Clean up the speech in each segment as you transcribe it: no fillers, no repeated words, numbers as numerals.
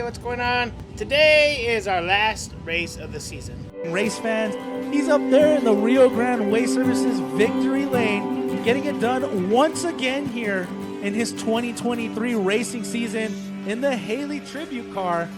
What's going on? Today is our last race of the season. Race fans, he's up there in the Rio Grande Way Services victory lane, getting it done once again here in his 2023 racing season in the Haley Tribute car.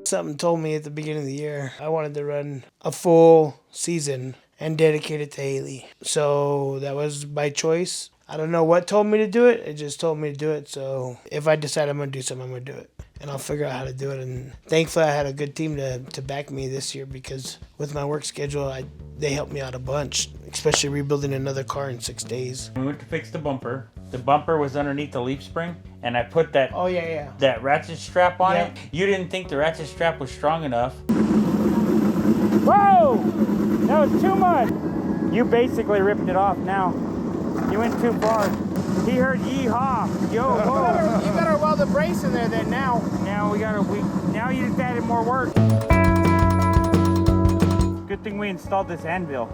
Something told me at the beginning of the year I wanted to run a full season and dedicate it to Haley. So that was by choice. I don't know what told me to do it. It just told me to do it. So if I decide I'm going to do something, I'm going to do it. And I'll figure out how to do it. And thankfully, I had a good team to back me this year because with my work schedule, they helped me out a bunch, especially rebuilding another car in 6 days. We went to fix the bumper. The bumper was underneath the leaf spring, and I put that that ratchet strap on it. You didn't think the ratchet strap was strong enough. Whoa! That was too much. You basically ripped it off now. You went too far. He heard yeehaw. Yo, whoa. You better weld the brace in there then now. Now now you just added more work. Good thing we installed this anvil.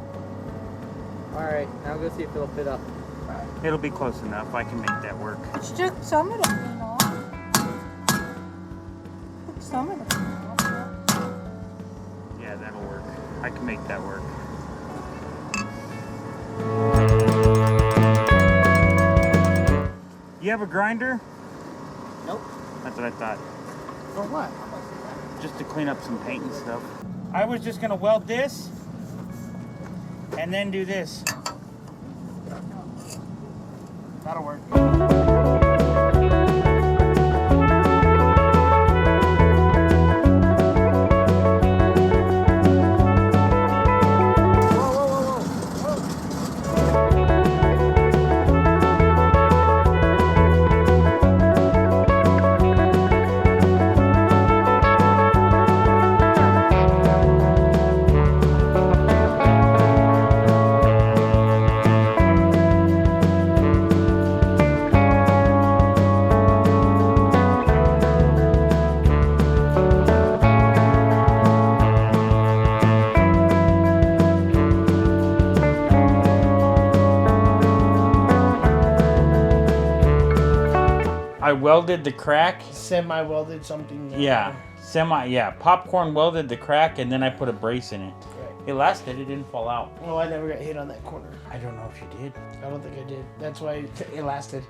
Alright, now go see if it'll fit up. It'll be close enough. I can make that work. It's just some of them, you know. Some of them. Yeah, that'll work. I can make that work. You have a grinder? Nope. That's what I thought. For what? Just to clean up some paint and stuff. I was just gonna weld this and then do this. That'll work. I welded the crack. Semi-welded something. Popcorn welded the crack and then I put a brace in it. Right. It lasted, it didn't fall out. Well, I never got hit on that corner. I don't know if you did. I don't think I did. That's why it lasted.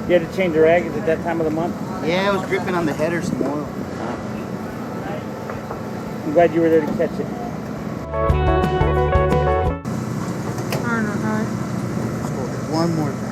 You had to change the rag at that time of the month? Yeah, it was dripping on the header some oil. I'm glad you were there to catch it. One more time.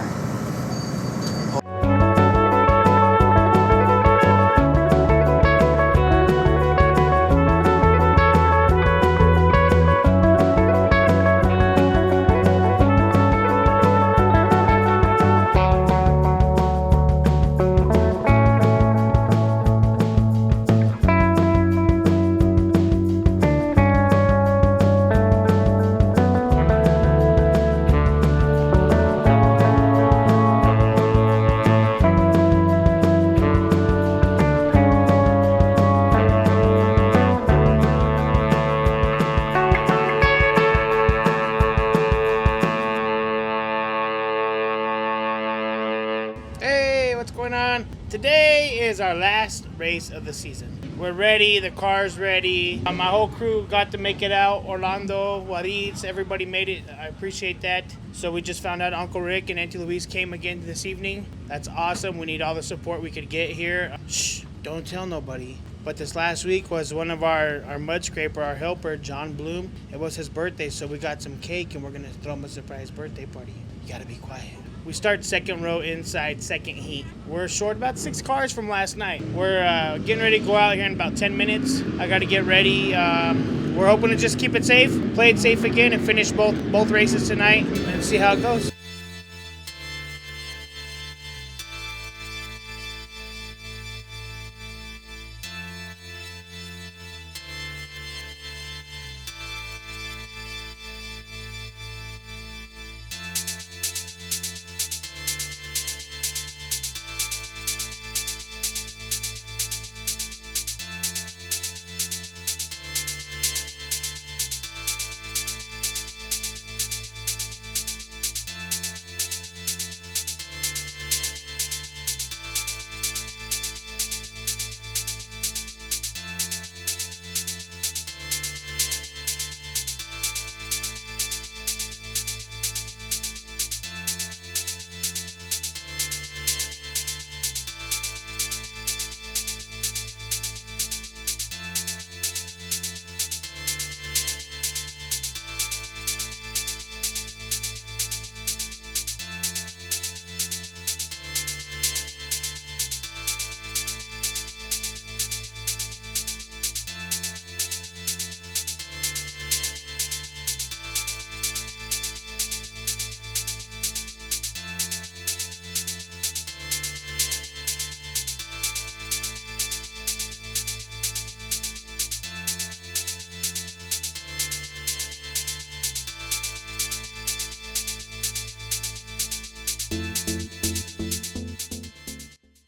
What's going on? Today is our last race of the season. We're ready, the car's ready. My whole crew got to make it out. Orlando, Juarez, everybody made it. I appreciate that. So we just found out Uncle Rick and Auntie Louise came again this evening. That's awesome. We need all the support we could get here. Shh, don't tell nobody. But this last week was one of our mud scraper, our helper, John Bloom. It was his birthday, so we got some cake and we're gonna throw him a surprise birthday party. You gotta be quiet. We start second row inside, second heat. We're short about 6 cars from last night. We're getting ready to go out here in about 10 minutes. I got to get ready. We're hoping to just keep it safe, play it safe again, and finish both races tonight and see how it goes.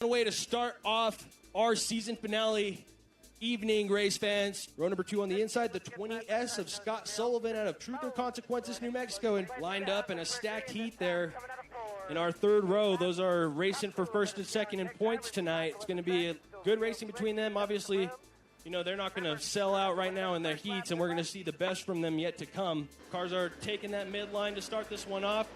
Way to start off our season finale evening, race fans. Row number 2 on the inside, the 20S of Scott Sullivan out of Truth or Consequences, New Mexico, and lined up in a stacked heat there in our third row. Those are racing for first and second in points tonight. It's going to be a good racing between them. Obviously, you know, they're not going to sell out right now in their heats, and we're going to see the best from them yet to come. Cars are taking that midline to start this one off.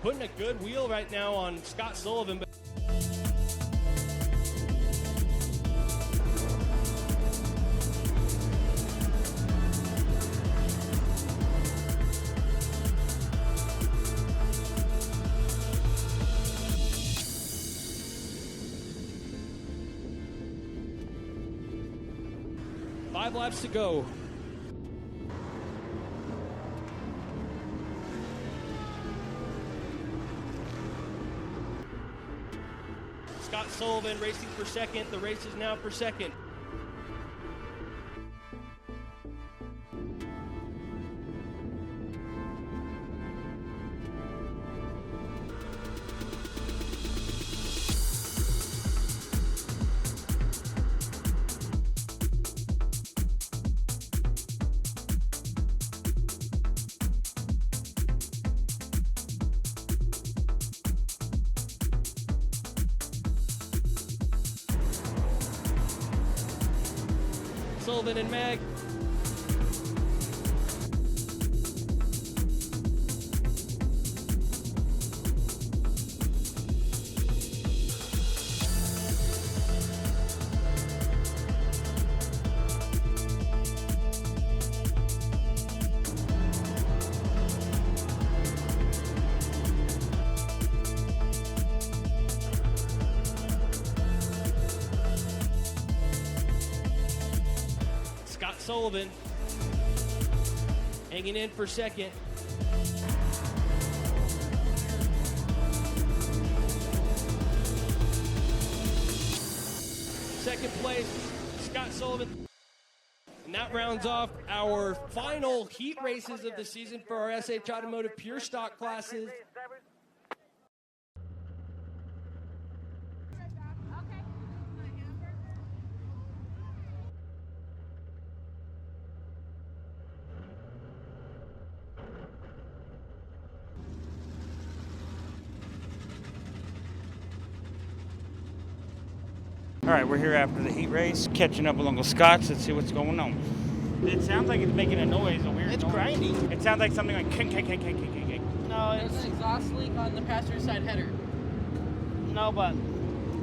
Putting a good wheel right now on Scott Sullivan. But five laps to go. Scott Sullivan racing for second. The race is now for second. Sullivan and Mag. Scott Sullivan hanging in for second. Second place, Scott Sullivan. And that rounds off our final heat races of the season for our SH Automotive Pure Stock classes. All right, we're here after the heat race, catching up with Uncle Scott's. Let's see what's going on. It sounds like it's making a noise, a weird noise. It's grinding. It sounds like something like kink. No, There's an exhaust leak on the passenger side header. no, but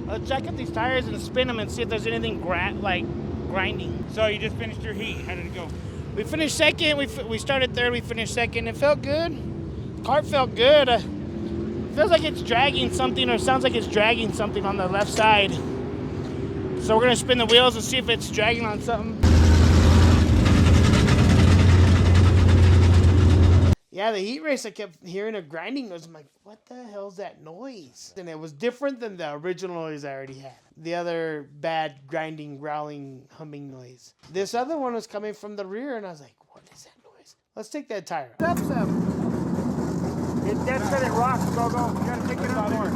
let's check up these tires and spin them and see if there's anything grinding. So you just finished your heat. How did it go? We finished second. We started third. We finished second. It felt good. Car felt good. Feels like it's dragging something, or sounds like it's dragging something on the left side. So we're gonna spin the wheels and see if it's dragging on something. Yeah, the heat race, I kept hearing a grinding noise. I'm like, what the hell's that noise? And it was different than the original noise I already had. The other bad grinding, growling, humming noise. This other one was coming from the rear, and I was like, what is that noise? Let's take that tire out. It's dead set, it rocks. Go. You gotta take it out more.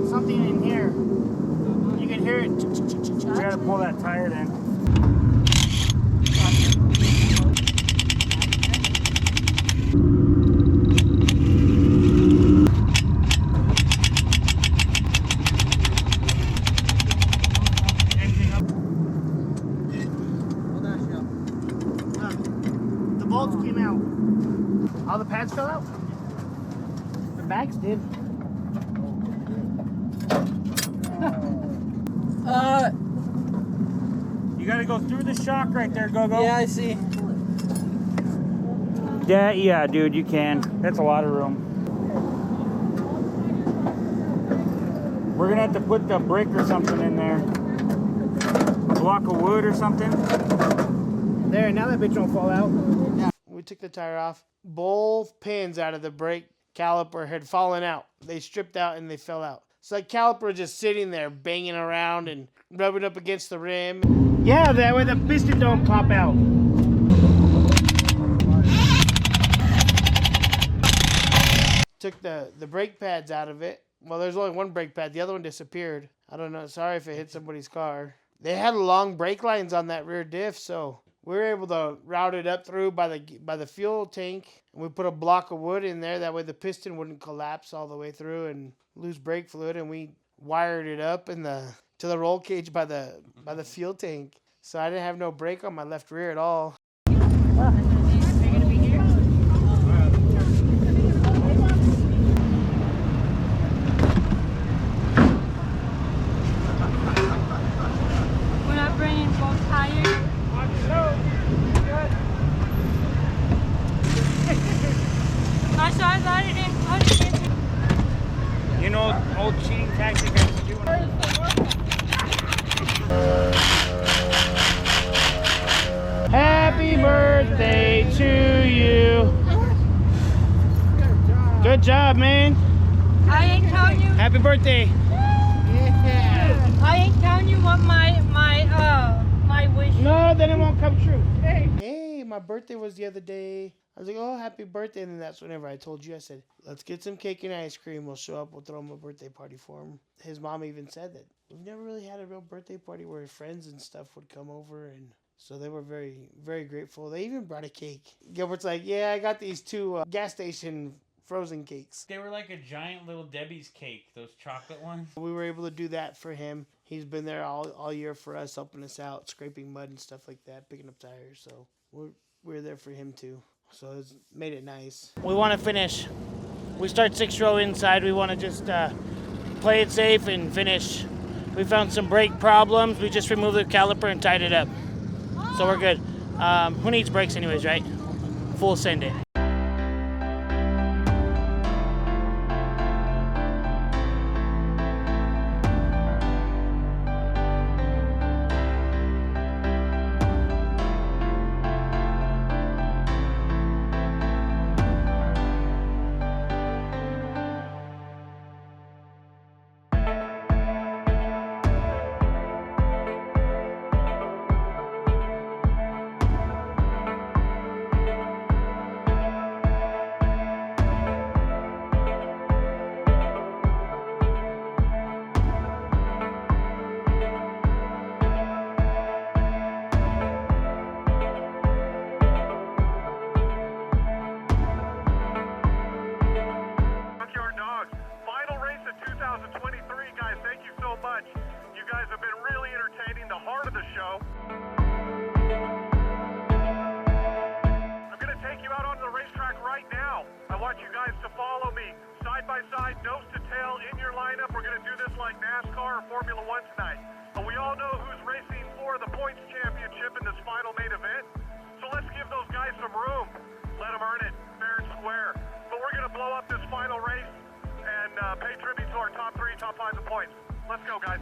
Something in here. You can hear it. We gotta pull that tire then. The bolts came out. All the pads fell out? The bags did. You gotta go through the shock right there, Go. Yeah, I see. Yeah, dude, you can. That's a lot of room. We're gonna have to put the brick or something in there. A block of wood or something. There, now that bitch won't fall out. Yeah. We took the tire off. Both pins out of the brake caliper had fallen out. They stripped out and they fell out. So the caliper just sitting there banging around and rubbing up against the rim. Yeah, that way the piston don't pop out. Took the brake pads out of it. Well, there's only one brake pad. The other one disappeared. I don't know. Sorry if it hit somebody's car. They had long brake lines on that rear diff, so we were able to route it up through by the fuel tank. And we put a block of wood in there. That way the piston wouldn't collapse all the way through and lose brake fluid. And we wired it up to the roll cage by the fuel tank. So I didn't have no brake on my left rear at all. We're not bringing both tires. I saw that it didn't touch it. You know, old cheating tactic I used to do when I was Happy birthday to you. Good job, man. I ain't telling you. Happy birthday. I ain't telling you what my wish. No, then it won't come true. Hey, my birthday was the other day. I was like, oh, happy birthday. And then that's whenever I told you, I said, let's get some cake and ice cream. We'll show up. We'll throw him a birthday party for him. His mom even said that we've never really had a real birthday party where friends and stuff would come over. And so they were very, very grateful. They even brought a cake. Gilbert's like, yeah, I got these two gas station frozen cakes. They were like a giant little Debbie's cake, those chocolate ones. We were able to do that for him. He's been there all year for us, helping us out, scraping mud and stuff like that, picking up tires. So we're there for him too. So it's made it nice. We want to finish. We start 6th row inside. We want to just play it safe and finish. We found some brake problems. We just removed the caliper and tied it up. So we're good. Who needs brakes anyways, right? Full send it. guys have been really entertaining, the heart of the show. I'm going to take you out on the racetrack right now. I want you guys to follow me side by side, nose to tail in your lineup. We're going to do this like NASCAR or Formula One tonight. But we all know who's racing for the points championship in this final main event. So let's give those guys some room. Let them earn it fair and square. But we're going to blow up this final race and pay tribute to our top 3, top 5 in points. Let's go, guys.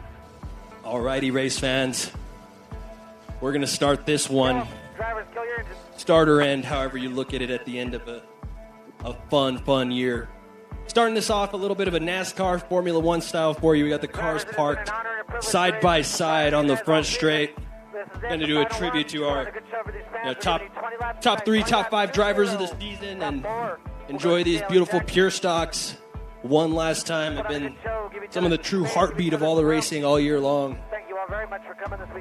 Alrighty, race fans. We're going to start this one. Start or end, however you look at it, at the end of a fun year. Starting this off a little bit of a NASCAR Formula One style for you. We got the cars parked side by side on the front straight. Going to do a tribute to our top 3, top 5 drivers of the season and enjoy these beautiful pure stocks one last time. Have been some of the true heartbeat of all the racing all year long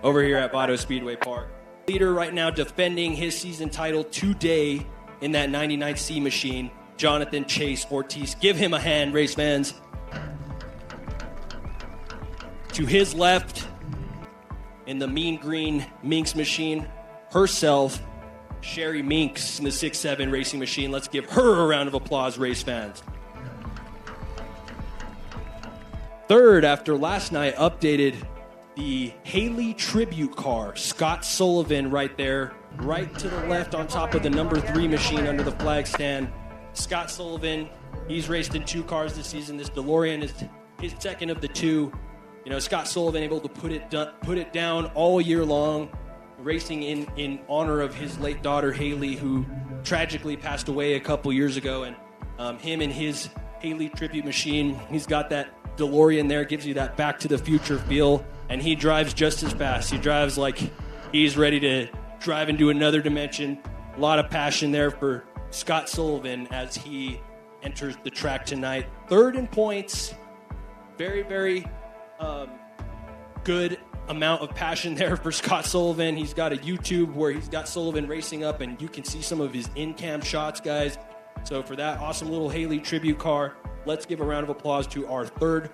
over here at Vado Speedway Park. Leader right now defending his season title today in that 99C machine, Jonathan Chase Ortiz. Give him a hand, race fans. To his left, in the mean green Minx machine, herself, Sherry Minx in the 6'7" racing machine. Let's give her a round of applause, race fans. Third, after last night, updated the Haley tribute car. Scott Sullivan right there, right to the left on top of the number 3 machine under the flag stand. Scott Sullivan, he's raced in 2 cars this season. This DeLorean is his second of the 2. You know, Scott Sullivan able to put it down all year long, racing in honor of his late daughter Haley, who tragically passed away a couple years ago. And him and his Haley tribute machine, he's got that DeLorean there, gives you that Back to the Future feel, and he drives just as fast. He drives like he's ready to drive into another dimension. A lot of passion there for Scott Sullivan as he enters the track tonight. Third in points. Very, very good amount of passion there for Scott Sullivan. He's got a YouTube where he's got Sullivan racing up, and you can see some of his in-cam shots, guys. So for that awesome little Haley tribute car, let's give a round of applause to our third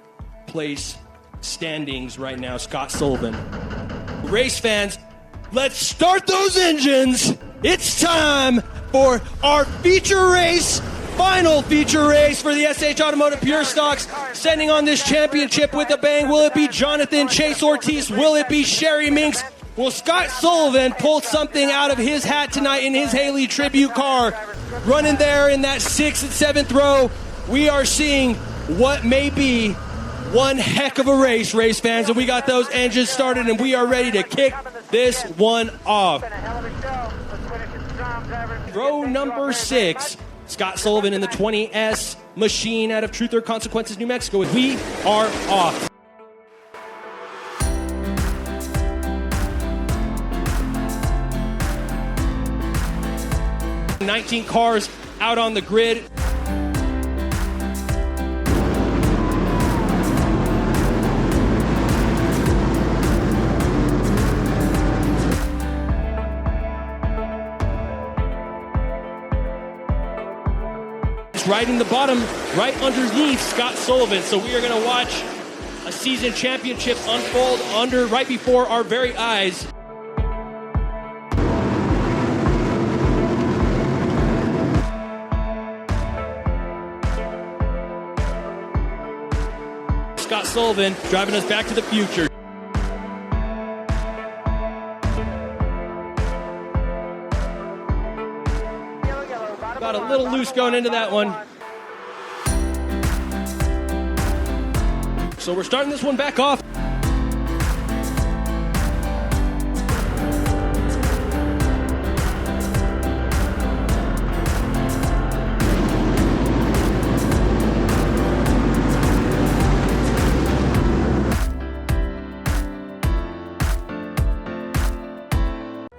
place standings right now, Scott Sullivan. Race fans, let's start those engines. It's time for our feature race, final feature race for the SH Automotive Pure Stocks, sending on this championship with a bang. Will it be Jonathan Chase Ortiz? Will it be Sherry Minx? Will Scott Sullivan pull something out of his hat tonight in his Haley tribute car? Running there in that 6th and 7th row, we are seeing what may be one heck of a race fans, and we got those engines started, and we are ready to kick this one off. Row number 6, Scott Sullivan in the 20S machine out of Truth or Consequences, New Mexico. We are off. $19 cars out on the grid. Right in the bottom, right underneath Scott Sullivan. So we are going to watch a season championship unfold right before our very eyes. Scott Sullivan driving us back to the future. Got a little loose going into that one. So we're starting this one back off.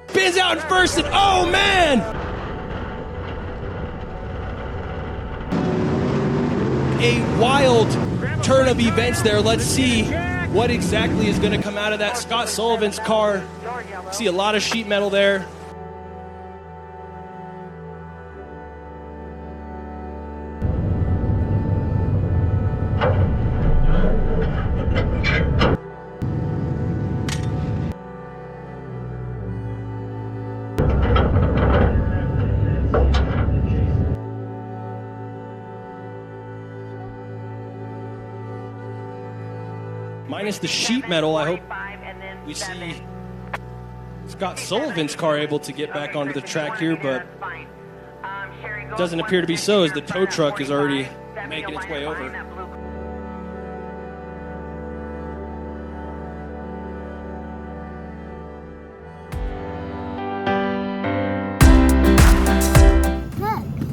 Spins out in first, and oh man! A wild turn of events there. Let's see what exactly is going to come out of that Scott Sullivan's car. See a lot of sheet metal there. minus the sheet metal. I hope we see Scott Sullivan's car able to get back onto the track here, but it doesn't appear to be so, as the tow truck is already making its way over.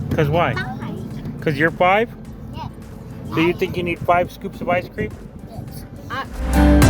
Because why? Because you're 5? Yeah. Do you think you need 5 scoops of ice cream? Yes.